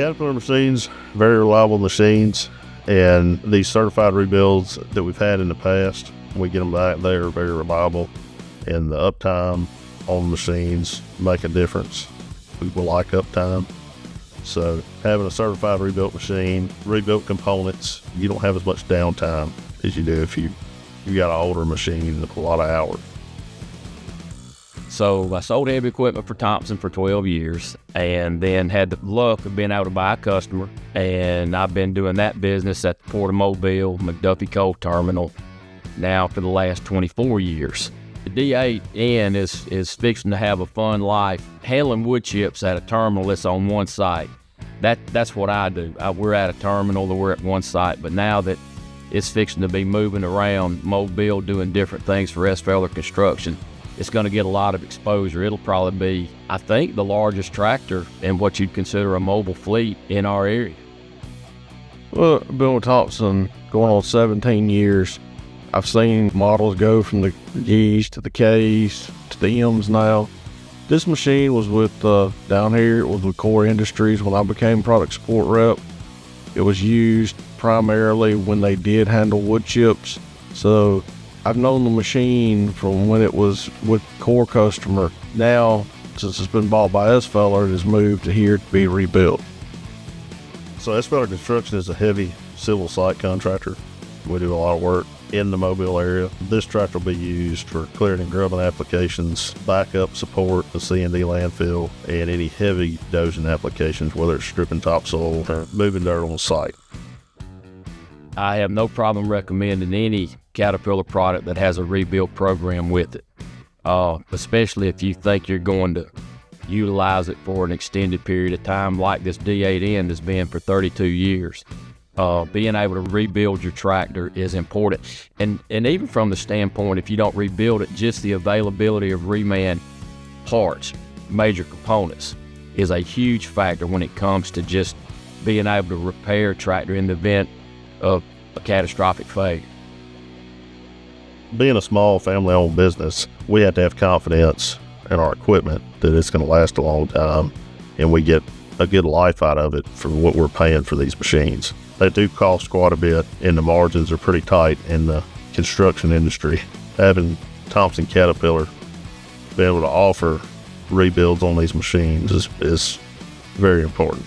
Caterpillar machines, very reliable machines, and these certified rebuilds that we've had in the past, we get them back, they are very reliable, and the uptime on the machines make a difference. People like uptime. So having a certified rebuilt machine, rebuilt components, you don't have as much downtime as you do if you got an older machine with a lot of hours. So I sold heavy equipment for Thompson for 12 years and then had the luck of being able to buy a customer. And I've been doing that business at the Port of Mobile, McDuffie Coal Terminal now for the last 24 years. The D8N is fixing to have a fun life handling wood chips at a terminal that's on one site. That's what I do. We're at a terminal that we're at one site, but now that it's fixing to be moving around Mobile doing different things for S. Feller Construction, it's going to get a lot of exposure. It'll probably be, I think, the largest tractor in what you'd consider a mobile fleet in our area. Well, I've been with Thompson going on 17 years. I've seen models go from the G's to the K's to the M's now. This machine was with, down here, it was with Core Industries when I became product support rep. It was used primarily when they did handle wood chips. So I've known the machine from when it was with Core customer. Now, since it's been bought by S. Feller, it has moved to here to be rebuilt. So S. Feller Construction is a heavy civil site contractor. We do a lot of work in the Mobile area. This tractor will be used for clearing and grubbing applications, backup support, the C&D landfill, and any heavy dozing applications, whether it's stripping topsoil or moving dirt on the site. I have no problem recommending any Caterpillar product that has a rebuild program with it, especially if you think you're going to utilize it for an extended period of time like this D8N has been for 32 years. Being able to rebuild your tractor is important. And even from the standpoint, if you don't rebuild it, just the availability of reman parts, major components, is a huge factor when it comes to just being able to repair a tractor in the event of a catastrophic failure. Being a small family-owned business, we have to have confidence in our equipment that it's going to last a long time, and we get a good life out of it for what we're paying for these machines. They do cost quite a bit, and the margins are pretty tight in the construction industry. Having Thompson Caterpillar be able to offer rebuilds on these machines is very important.